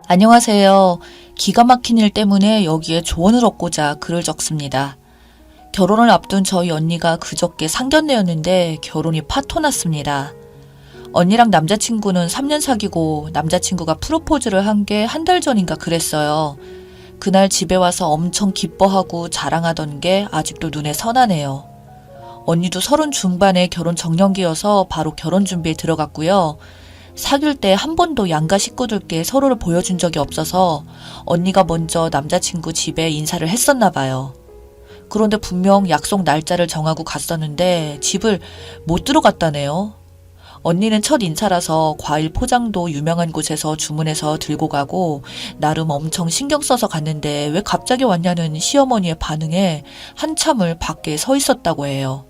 안녕하세요. 기가 막힌 일 때문에 여기에 조언을 얻고자 글을 적습니다. 결혼을 앞둔 저희 언니가 그저께 상견례였는데 결혼이 파토났습니다. 언니랑 남자친구는 3년 사귀고 남자친구가 프로포즈를 한 게 한 달 전인가 그랬어요. 그날 집에 와서 엄청 기뻐하고 자랑하던 게 아직도 눈에 선하네요. 언니도 30 중반에 결혼 정년기여서 바로 결혼 준비에 들어갔고요. 사귈 때 한 번도 양가 식구들께 서로를 보여준 적이 없어서 언니가 먼저 남자친구 집에 인사를 했었나 봐요. 그런데 분명 약속 날짜를 정하고 갔었는데 집을 못 들어갔다네요. 언니는 첫 인사라서 과일 포장도 유명한 곳에서 주문해서 들고 가고 나름 엄청 신경 써서 갔는데 왜 갑자기 왔냐는 시어머니의 반응에 한참을 밖에 서 있었다고 해요.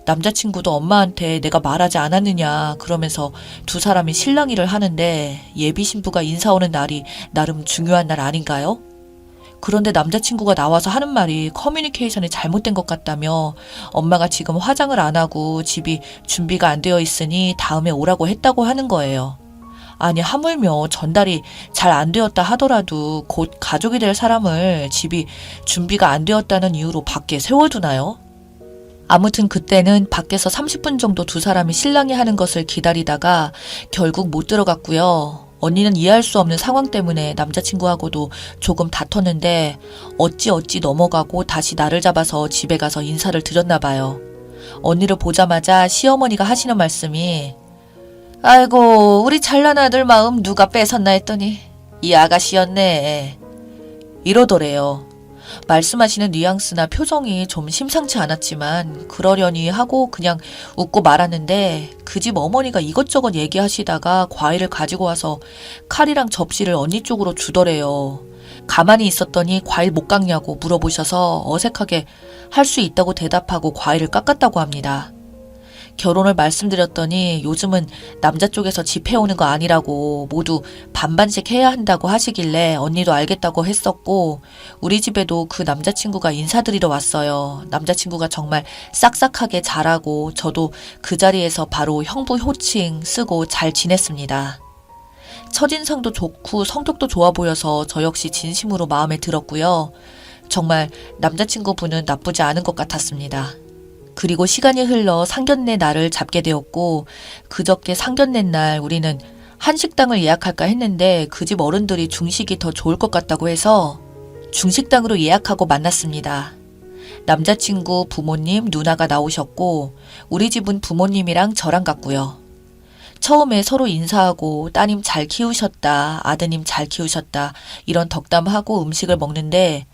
남자친구도 엄마한테 내가 말하지 않았느냐 그러면서 두 사람이 실랑이를 하는데 예비 신부가 인사 오는 날이 나름 중요한 날 아닌가요? 그런데 남자친구가 나와서 하는 말이 커뮤니케이션이 잘못된 것 같다며 엄마가 지금 화장을 안 하고 집이 준비가 안 되어 있으니 다음에 오라고 했다고 하는 거예요. 아니 하물며 전달이 잘 안 되었다 하더라도 곧 가족이 될 사람을 집이 준비가 안 되었다는 이유로 밖에 세워두나요? 아무튼 그때는 밖에서 30분 정도 두 사람이 실랑이 하는 것을 기다리다가 결국 못 들어갔고요. 언니는 이해할 수 없는 상황 때문에 남자친구하고도 조금 다퉜는데 어찌 넘어가고 다시 나를 잡아서 집에 가서 인사를 드렸나 봐요. 언니를 보자마자 시어머니가 하시는 말씀이 아이고 우리 잘난 아들 마음 누가 뺏었나 했더니 이 아가씨였네 이러더래요. 말씀하시는 뉘앙스나 표정이 좀 심상치 않았지만 그러려니 하고 그냥 웃고 말았는데 그 집 어머니가 이것저것 얘기하시다가 과일을 가지고 와서 칼이랑 접시를 언니 쪽으로 주더래요. 가만히 있었더니 과일 못 깎냐고 물어보셔서 어색하게 할 수 있다고 대답하고 과일을 깎았다고 합니다. 결혼을 말씀드렸더니 요즘은 남자 쪽에서 집 해오는 거 아니라고 모두 반반씩 해야 한다고 하시길래 언니도 알겠다고 했었고 우리 집에도 그 남자친구가 인사드리러 왔어요. 남자친구가 정말 싹싹하게 잘하고 저도 그 자리에서 바로 형부 호칭 쓰고 잘 지냈습니다. 첫인상도 좋고 성격도 좋아 보여서 저 역시 진심으로 마음에 들었고요. 정말 남자친구분은 나쁘지 않은 것 같았습니다. 그리고 시간이 흘러 상견례 날을 잡게 되었고 그저께 상견례 날 우리는 한식당을 예약할까 했는데 그 집 어른들이 중식이 더 좋을 것 같다고 해서 중식당으로 예약하고 만났습니다. 남자친구 부모님, 누나가 나오셨고 우리 집은 부모님이랑 저랑 갔고요. 처음에 서로 인사하고 따님 잘 키우셨다, 아드님 잘 키우셨다 이런 덕담하고 음식을 먹는데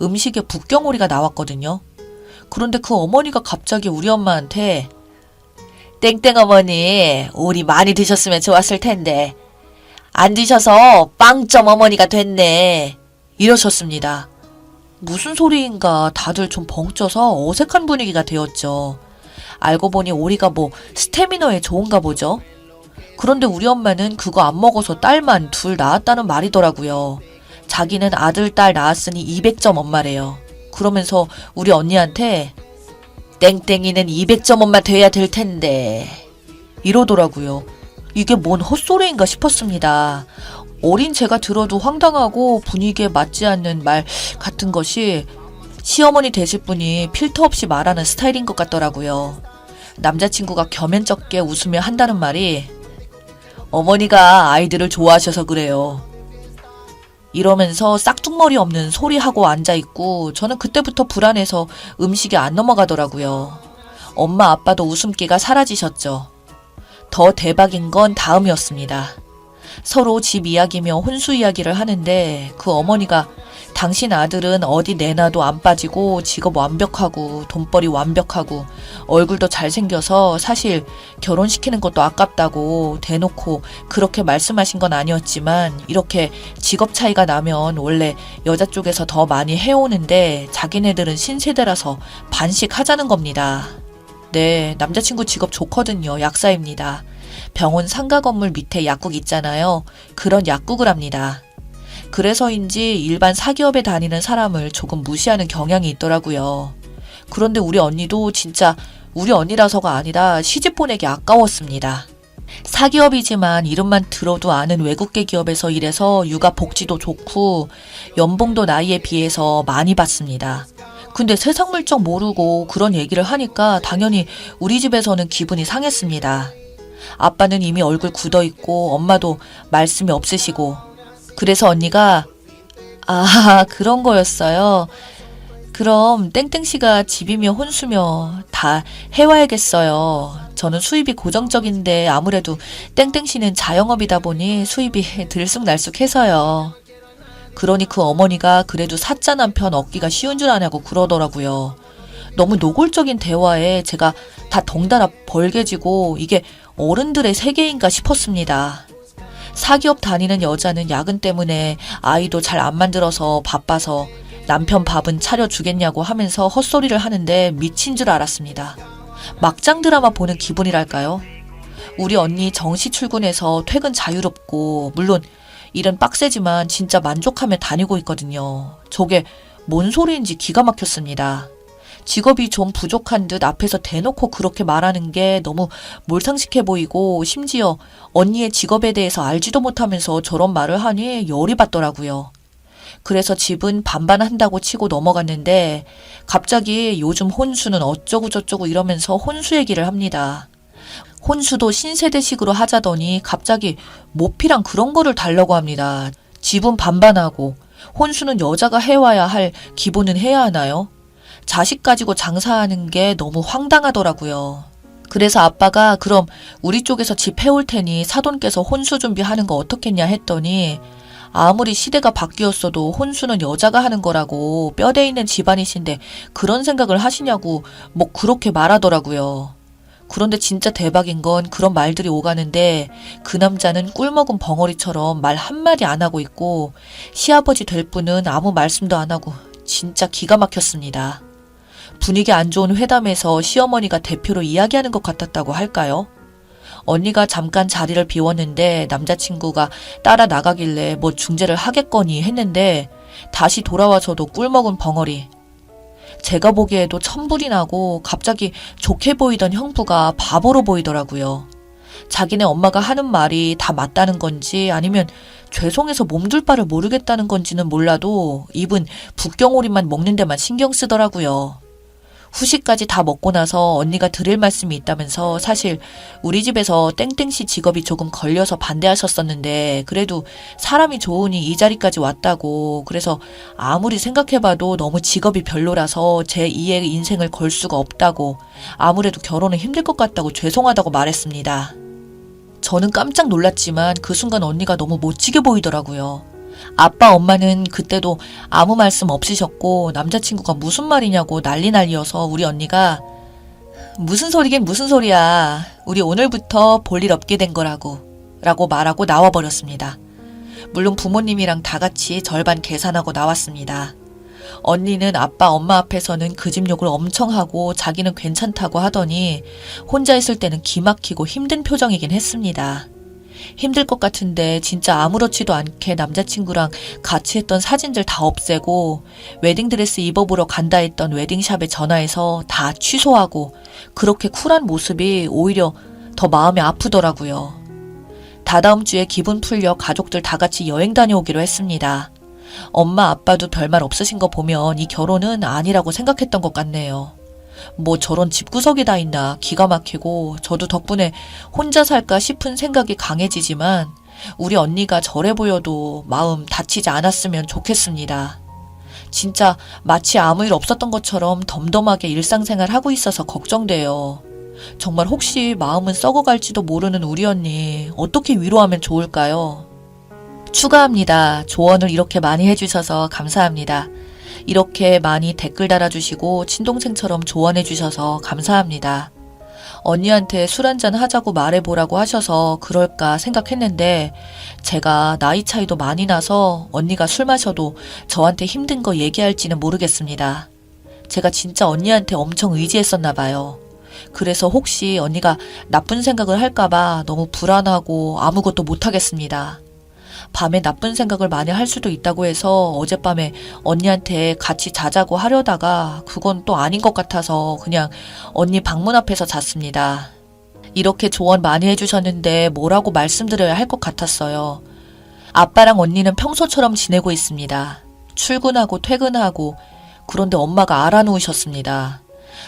음식에 북경오리가 나왔거든요. 그런데 그 어머니가 갑자기 우리 엄마한테 땡땡 어머니 오리 많이 드셨으면 좋았을 텐데 안 드셔서 빵점 어머니가 됐네 이러셨습니다. 무슨 소리인가 다들 좀 벙쪄서 어색한 분위기가 되었죠. 알고 보니 오리가 뭐 스태미너에 좋은가 보죠. 그런데 우리 엄마는 그거 안 먹어서 딸만 둘 낳았다는 말이더라고요. 자기는 아들 딸 낳았으니 200점 엄마래요. 그러면서 우리 언니한테 땡땡이는 200점 엄마 돼야 될 텐데 이러더라고요. 이게 뭔 헛소리인가 싶었습니다. 어린 제가 들어도 황당하고 분위기에 맞지 않는 말 같은 것이 시어머니 되실 분이 필터 없이 말하는 스타일인 것 같더라고요. 남자친구가 겸연쩍게 웃으며 한다는 말이 어머니가 아이들을 좋아하셔서 그래요. 이러면서 싹둑머리 없는 소리하고 앉아있고 저는 그때부터 불안해서 음식이 안 넘어가더라고요. 엄마 아빠도 웃음기가 사라지셨죠. 더 대박인 건 다음이었습니다. 서로 집 이야기며 혼수 이야기를 하는데 그 어머니가 당신 아들은 어디 내놔도 안 빠지고 직업 완벽하고 돈벌이 완벽하고 얼굴도 잘생겨서 사실 결혼시키는 것도 아깝다고 대놓고 그렇게 말씀하신 건 아니었지만 이렇게 직업 차이가 나면 원래 여자 쪽에서 더 많이 해오는데 자기네들은 신세대라서 반씩 하자는 겁니다. 네, 남자친구 직업 좋거든요. 약사입니다. 병원 상가 건물 밑에 약국 있잖아요. 그런 약국을 합니다. 그래서인지 일반 사기업에 다니는 사람을 조금 무시하는 경향이 있더라고요. 그런데 우리 언니도 진짜 우리 언니라서가 아니라 시집 보내기 아까웠습니다. 사기업이지만 이름만 들어도 아는 외국계 기업에서 일해서 육아 복지도 좋고 연봉도 나이에 비해서 많이 받습니다. 근데 세상 물정 모르고 그런 얘기를 하니까 당연히 우리 집에서는 기분이 상했습니다. 아빠는 이미 얼굴 굳어있고 엄마도 말씀이 없으시고 그래서 언니가 아 그런 거였어요. 그럼 땡땡씨가 집이며 혼수며 다 해와야겠어요. 저는 수입이 고정적인데 아무래도 땡땡씨는 자영업이다 보니 수입이 들쑥날쑥해서요. 그러니 그 어머니가 그래도 사짜 남편 얻기가 쉬운 줄 아냐고 그러더라고요. 너무 노골적인 대화에 제가 다 덩달아 벌개지고 이게 어른들의 세계인가 싶었습니다. 사기업 다니는 여자는 야근 때문에 아이도 잘 안 만들어서 바빠서 남편 밥은 차려주겠냐고 하면서 헛소리를 하는데 미친 줄 알았습니다. 막장 드라마 보는 기분이랄까요? 우리 언니 정시 출근해서 퇴근 자유롭고 물론 일은 빡세지만 진짜 만족하며 다니고 있거든요. 저게 뭔 소리인지 기가 막혔습니다. 직업이 좀 부족한 듯 앞에서 대놓고 그렇게 말하는 게 너무 몰상식해 보이고 심지어 언니의 직업에 대해서 알지도 못하면서 저런 말을 하니 열이 받더라고요. 그래서 집은 반반한다고 치고 넘어갔는데 갑자기 요즘 혼수는 어쩌고 저쩌고 이러면서 혼수 얘기를 합니다. 혼수도 신세대식으로 하자더니 갑자기 모피랑 그런 거를 달라고 합니다. 집은 반반하고 혼수는 여자가 해와야 할 기본은 해야 하나요? 자식 가지고 장사하는 게 너무 황당하더라고요. 그래서 아빠가 그럼 우리 쪽에서 집 해올 테니 사돈 께서 혼수 준비하는 거 어떻겠냐 했더니 아무리 시대가 바뀌었어도 혼수는 여자가 하는 거라고 뼈대 있는 집안이신데 그런 생각을 하시냐고 뭐 그렇게 말하더라고요. 그런데 진짜 대박인 건 그런 말들이 오가는데 그 남자는 꿀먹은 벙어리처럼 말 한마디 안 하고 있고 시아버지 될 분은 아무 말씀도 안 하고 진짜 기가 막혔습니다. 분위기 안 좋은 회담에서 시어머니가 대표로 이야기하는 것 같았다고 할까요? 언니가 잠깐 자리를 비웠는데 남자친구가 따라 나가길래 뭐 중재를 하겠거니 했는데 다시 돌아와서도 꿀먹은 벙어리. 제가 보기에도 천불이 나고 갑자기 좋게 보이던 형부가 바보로 보이더라고요. 자기네 엄마가 하는 말이 다 맞다는 건지 아니면 죄송해서 몸둘 바를 모르겠다는 건지는 몰라도 입은 북경오리만 먹는 데만 신경 쓰더라고요. 후식까지 다 먹고 나서 언니가 드릴 말씀이 있다면서 사실 우리 집에서 땡땡씨 직업이 조금 걸려서 반대하셨었는데 그래도 사람이 좋으니 이 자리까지 왔다고 그래서 아무리 생각해봐도 너무 직업이 별로라서 제 2의 인생을 걸 수가 없다고 아무래도 결혼은 힘들 것 같다고 죄송하다고 말했습니다. 저는 깜짝 놀랐지만 그 순간 언니가 너무 멋지게 보이더라고요. 아빠 엄마는 그때도 아무 말씀 없으셨고 남자친구가 무슨 말이냐고 난리여서 우리 언니가 무슨 소리긴 무슨 소리야. 우리 오늘부터 볼 일 없게 된 거라고 라고 말하고 나와버렸습니다. 물론 부모님이랑 다 같이 절반 계산하고 나왔습니다. 언니는 아빠 엄마 앞에서는 그 집 욕을 엄청 하고 자기는 괜찮다고 하더니 혼자 있을 때는 기막히고 힘든 표정이긴 했습니다. 힘들 것 같은데 진짜 아무렇지도 않게 남자친구랑 같이 했던 사진들 다 없애고 웨딩드레스 입어보러 간다 했던 웨딩샵에 전화해서 다 취소하고 그렇게 쿨한 모습이 오히려 더 마음이 아프더라고요. 다다음 주에 기분 풀려 가족들 다 같이 여행 다녀오기로 했습니다. 엄마 아빠도 별말 없으신 거 보면 이 결혼은 아니라고 생각했던 것 같네요. 뭐 저런 집구석이 다 있나 기가 막히고 저도 덕분에 혼자 살까 싶은 생각이 강해지지만 우리 언니가 저래 보여도 마음 다치지 않았으면 좋겠습니다. 진짜 마치 아무 일 없었던 것처럼 덤덤하게 일상생활 하고 있어서 걱정돼요. 정말 혹시 마음은 썩어갈지도 모르는 우리 언니 어떻게 위로하면 좋을까요? 추가합니다. 조언을 이렇게 많이 해주셔서 감사합니다. 이렇게 많이 댓글 달아주시고 친동생처럼 조언해주셔서 감사합니다. 언니한테 술 한잔 하자고 말해보라고 하셔서 그럴까 생각했는데 제가 나이 차이도 많이 나서 언니가 술 마셔도 저한테 힘든 거 얘기할지는 모르겠습니다. 제가 진짜 언니한테 엄청 의지했었나 봐요. 그래서 혹시 언니가 나쁜 생각을 할까봐 너무 불안하고 아무것도 못하겠습니다. 밤에 나쁜 생각을 많이 할 수도 있다고 해서 어젯밤에 언니한테 같이 자자고 하려다가 그건 또 아닌 것 같아서 그냥 언니 방문 앞에서 잤습니다. 이렇게 조언 많이 해주셨는데 뭐라고 말씀드려야 할 것 같았어요. 아빠랑 언니는 평소처럼 지내고 있습니다. 출근하고 퇴근하고. 그런데 엄마가 알아놓으셨습니다.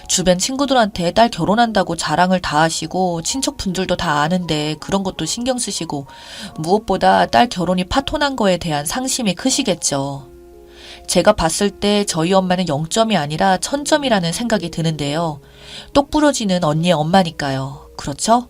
주변 친구들한테 딸 결혼한다고 자랑을 다 하시고 친척분들도 다 아는데 그런 것도 신경 쓰시고 무엇보다 딸 결혼이 파토난 거에 대한 상심이 크시겠죠. 제가 봤을 때 저희 엄마는 0점이 아니라 1000점이라는 생각이 드는데요. 똑 부러지는 언니의 엄마니까요. 그렇죠?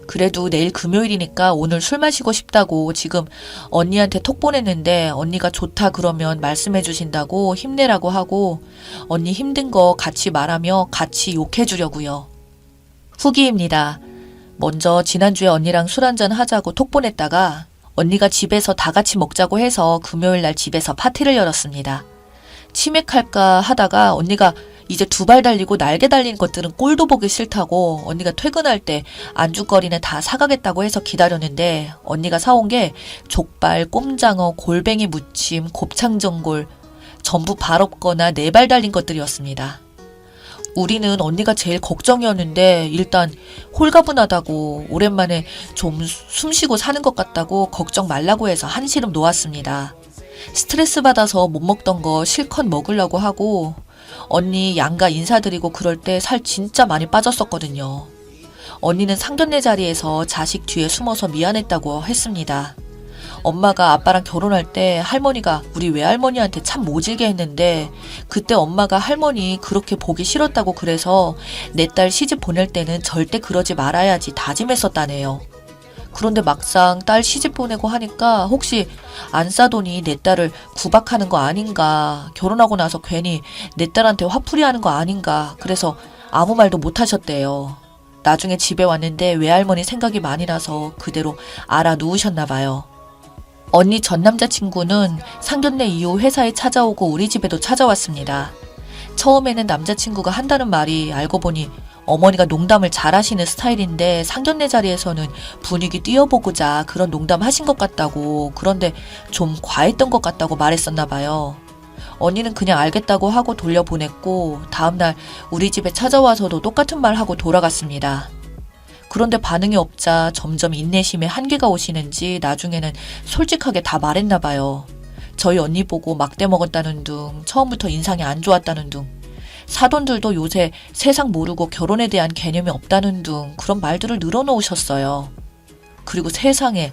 그래도 내일 금요일이니까 오늘 술 마시고 싶다고 지금 언니한테 톡 보냈는데 언니가 좋다 그러면 말씀해 주신다고 힘내라고 하고 언니 힘든 거 같이 말하며 같이 욕해 주려고요. 후기입니다. 먼저 지난주에 언니랑 술 한잔 하자고 톡 보냈다가 언니가 집에서 다 같이 먹자고 해서 금요일 날 집에서 파티를 열었습니다. 치맥할까 하다가 언니가 이제 2발 달리고 날개 달린 것들은 꼴도 보기 싫다고 언니가 퇴근할 때 안주거리는 다 사가겠다고 해서 기다렸는데 언니가 사온 게 족발, 꼼장어, 골뱅이 무침, 곱창전골 전부 발 없거나 4발 달린 것들이었습니다. 우리는 언니가 제일 걱정이었는데 일단 홀가분하다고 오랜만에 좀 숨쉬고 사는 것 같다고 걱정 말라고 해서 한시름 놓았습니다. 스트레스 받아서 못 먹던 거 실컷 먹으려고 하고 언니 양가 인사드리고 그럴 때 살 진짜 많이 빠졌었거든요. 언니는 상견례 자리에서 자식 뒤에 숨어서 미안했다고 했습니다. 엄마가 아빠랑 결혼할 때 할머니가 우리 외할머니한테 참 모질게 했는데 그때 엄마가 할머니 그렇게 보기 싫었다고 그래서 내 딸 시집 보낼 때는 절대 그러지 말아야지 다짐했었다네요. 그런데 막상 딸 시집 보내고 하니까 혹시 안 싸더니 내 딸을 구박하는 거 아닌가, 결혼하고 나서 괜히 내 딸한테 화풀이 하는 거 아닌가, 그래서 아무 말도 못 하셨대요. 나중에 집에 왔는데 외할머니 생각이 많이 나서 그대로 알아 누우셨나 봐요. 언니 전 남자친구는 상견례 이후 회사에 찾아오고 우리 집에도 찾아왔습니다. 처음에는 남자친구가 한다는 말이 알고 보니 어머니가 농담을 잘하시는 스타일인데 상견례 자리에서는 분위기 띄워보고자 그런 농담 하신 것 같다고, 그런데 좀 과했던 것 같다고 말했었나 봐요. 언니는 그냥 알겠다고 하고 돌려보냈고 다음날 우리 집에 찾아와서도 똑같은 말 하고 돌아갔습니다. 그런데 반응이 없자 점점 인내심에 한계가 오시는지 나중에는 솔직하게 다 말했나 봐요. 저희 언니 보고 막대 먹었다는 둥, 처음부터 인상이 안 좋았다는 둥, 사돈들도 요새 세상 모르고 결혼에 대한 개념이 없다는 둥 그런 말들을 늘어놓으셨어요. 그리고 세상에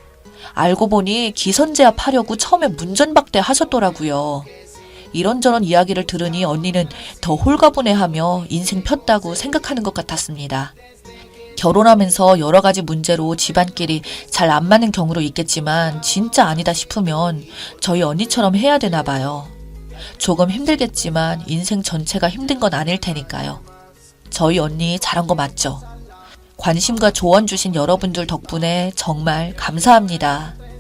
알고 보니 기선제압 하려고 처음에 문전박대 하셨더라고요. 이런저런 이야기를 들으니 언니는 더 홀가분해하며 인생 폈다고 생각하는 것 같았습니다. 결혼하면서 여러 가지 문제로 집안끼리 잘 안 맞는 경우도 있겠지만 진짜 아니다 싶으면 저희 언니처럼 해야 되나 봐요. 조금 힘들겠지만 인생 전체가 힘든 건 아닐 테니까요. 저희 언니 잘한 거 맞죠? 관심과 조언 주신 여러분들 덕분에 정말 감사합니다.